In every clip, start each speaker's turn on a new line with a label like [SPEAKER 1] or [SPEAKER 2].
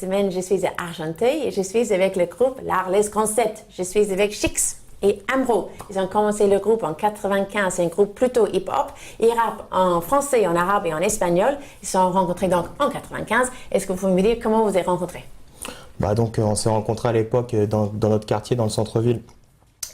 [SPEAKER 1] Semaine, je suis à Argenteuil et je suis avec le groupe L'Arles Concept. Je suis avec Chix et Amro. Ils ont commencé le groupe en 95, c'est un groupe plutôt hip-hop. Ils rappent en français, en arabe et en espagnol. Ils se sont rencontrés donc en 95. Est-ce que vous pouvez me dire comment vous vous êtes rencontrés?
[SPEAKER 2] Donc, on s'est rencontrés à l'époque dans notre quartier, dans le centre-ville.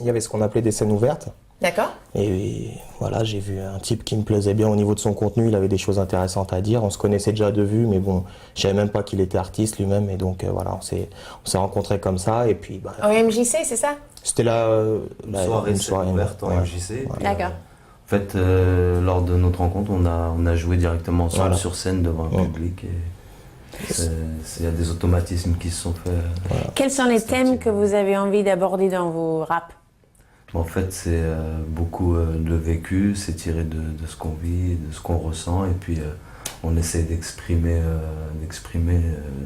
[SPEAKER 2] Il y avait ce qu'on appelait des scènes ouvertes.
[SPEAKER 1] D'accord.
[SPEAKER 2] Et voilà, j'ai vu un type qui me plaisait bien au niveau de son contenu, il avait des choses intéressantes à dire. On se connaissait déjà de vue, mais bon, je savais même pas qu'il était artiste lui-même. Et donc voilà, on s'est rencontrés comme ça. Et puis,
[SPEAKER 1] Au MJC, c'est ça?
[SPEAKER 2] C'était
[SPEAKER 3] une soirée ouverte en MJC.
[SPEAKER 1] D'accord.
[SPEAKER 3] En fait, lors de notre rencontre, on a joué directement ensemble sur scène devant un public. Il y a des automatismes qui se sont faits.
[SPEAKER 1] Quels sont les thèmes que vous avez envie d'aborder dans vos raps?
[SPEAKER 3] En fait, c'est beaucoup de vécu, c'est tiré de ce qu'on vit, de ce qu'on ressent, et puis on essaie d'exprimer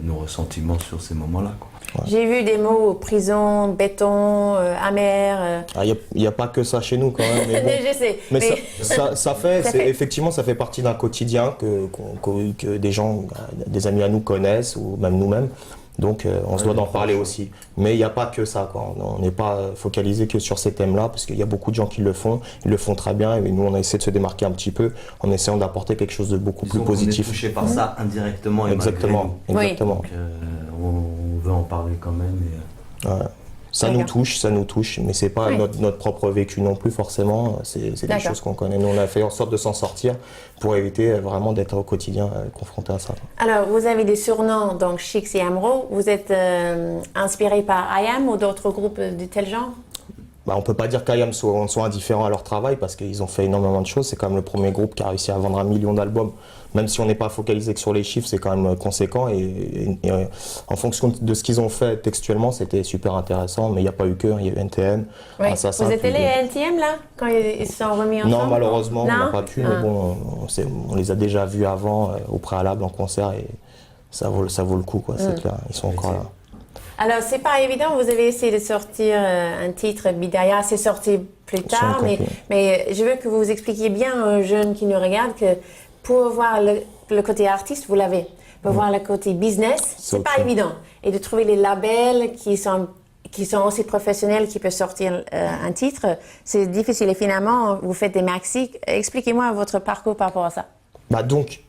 [SPEAKER 3] nos ressentiments sur ces moments-là.
[SPEAKER 1] Ouais. J'ai vu des mots prison, béton, amer.
[SPEAKER 2] Il n'y a pas que ça chez nous quand même. Mais bon,
[SPEAKER 1] je sais.
[SPEAKER 2] Mais effectivement, ça fait partie d'un quotidien que des gens, des amis à nous connaissent, ou même nous-mêmes. Donc on se doit d'en parler aussi. Mais il n'y a pas que ça, quoi. On n'est pas focalisé que sur ces thèmes-là, parce qu'il y a beaucoup de gens qui le font, ils le font très bien, et nous on a essayé de se démarquer un petit peu en essayant d'apporter quelque chose de beaucoup plus positif.
[SPEAKER 3] On est touché par ça indirectement et
[SPEAKER 2] exactement.
[SPEAKER 3] Donc on veut en parler quand même.
[SPEAKER 2] Ouais. Ça nous touche, mais c'est pas notre propre vécu non plus forcément, c'est des choses qu'on connaît. Nous on a fait en sorte de s'en sortir pour éviter vraiment d'être au quotidien confronté à ça.
[SPEAKER 1] Alors vous avez des surnoms, donc Chix et Amro, vous êtes inspiré par IAM ou d'autres groupes de tel genre?
[SPEAKER 2] On ne peut pas dire qu'IAM soit indifférent à leur travail parce qu'ils ont fait énormément de choses. C'est quand même le premier groupe qui a réussi à vendre 1 million d'albums. Même si on n'est pas focalisé que sur les chiffres, c'est quand même conséquent. Et en fonction de ce qu'ils ont fait textuellement, c'était super intéressant. Mais il n'y a pas eu que, il y a eu NTM,
[SPEAKER 1] Assassin. Vous êtes allé à NTM là, quand ils se sont remis ensemble?
[SPEAKER 2] Non, malheureusement, on n'a pas pu. Mais bon, on les a déjà vus avant, au préalable, en concert. Et ça vaut le coup, quoi. C'est clair, ils sont encore là.
[SPEAKER 1] Alors, c'est pas évident, vous avez essayé de sortir un titre, Bidaya, c'est sorti plus tard, mais je veux que vous expliquiez bien aux jeunes qui nous regardent que pour voir le côté artiste, vous l'avez. Pour voir le côté business, c'est pas évident. Et de trouver les labels qui sont aussi professionnels, qui peuvent sortir un titre, c'est difficile. Et finalement, vous faites des maxi. Expliquez-moi votre parcours par rapport à ça.
[SPEAKER 2] Donc,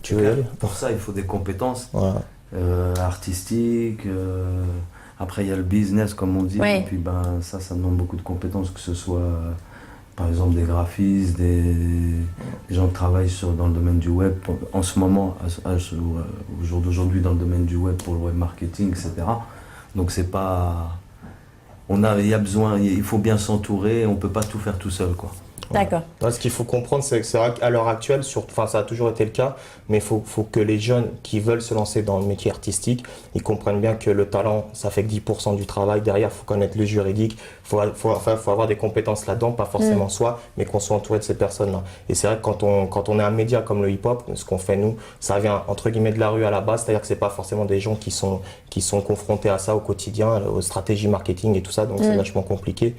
[SPEAKER 2] tu veux aller?
[SPEAKER 3] Pour ça, il faut des compétences.
[SPEAKER 2] Ouais.
[SPEAKER 3] Artistique, après il y a le business comme on dit, et puis ça demande beaucoup de compétences, que ce soit par exemple des graphistes, des gens qui travaillent dans le domaine du web, en ce moment, au jour d'aujourd'hui dans le domaine du web pour le web marketing, etc. Donc c'est pas... il faut bien s'entourer, on ne peut pas tout faire tout seul, quoi.
[SPEAKER 1] D'accord.
[SPEAKER 2] Ce qu'il faut comprendre, c'est que c'est vrai qu'à l'heure actuelle, ça a toujours été le cas, mais il faut que les jeunes qui veulent se lancer dans le métier artistique, ils comprennent bien que le talent, ça fait que 10% du travail. Derrière, il faut connaître le juridique, faut avoir des compétences là-dedans, pas forcément soi, mais qu'on soit entouré de ces personnes-là. Et c'est vrai que quand on est un média comme le hip-hop, ce qu'on fait nous, ça vient entre guillemets de la rue à la base, c'est-à-dire que c'est pas forcément des gens qui sont confrontés à ça au quotidien, aux stratégies marketing et tout ça, donc c'est vachement compliqué.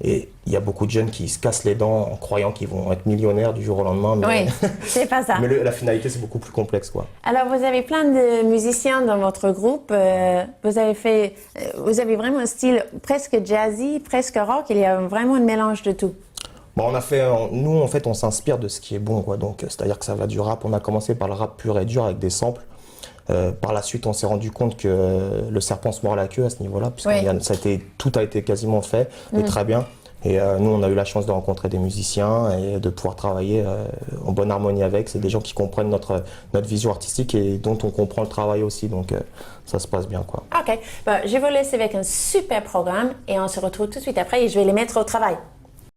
[SPEAKER 2] Et il y a beaucoup de jeunes qui se cassent les dents en croyant qu'ils vont être millionnaires du jour au lendemain. Mais
[SPEAKER 1] c'est pas ça.
[SPEAKER 2] Mais la finalité, c'est beaucoup plus complexe, quoi.
[SPEAKER 1] Alors, vous avez plein de musiciens dans votre groupe. Vous avez vraiment un style presque jazzy, presque rock. Il y a vraiment un mélange de tout.
[SPEAKER 2] Nous, en fait, on s'inspire de ce qui est bon, quoi. Donc, c'est-à-dire que ça va du rap. On a commencé par le rap pur et dur avec des samples. Par la suite, on s'est rendu compte que le serpent se mord la queue à ce niveau-là, puisque tout a été quasiment fait, et très bien. Et nous, on a eu la chance de rencontrer des musiciens et de pouvoir travailler en bonne harmonie avec. C'est des gens qui comprennent notre vision artistique et dont on comprend le travail aussi, donc ça se passe bien, quoi.
[SPEAKER 1] OK. Je vais vous laisser avec un super programme et on se retrouve tout de suite après et je vais les mettre au travail.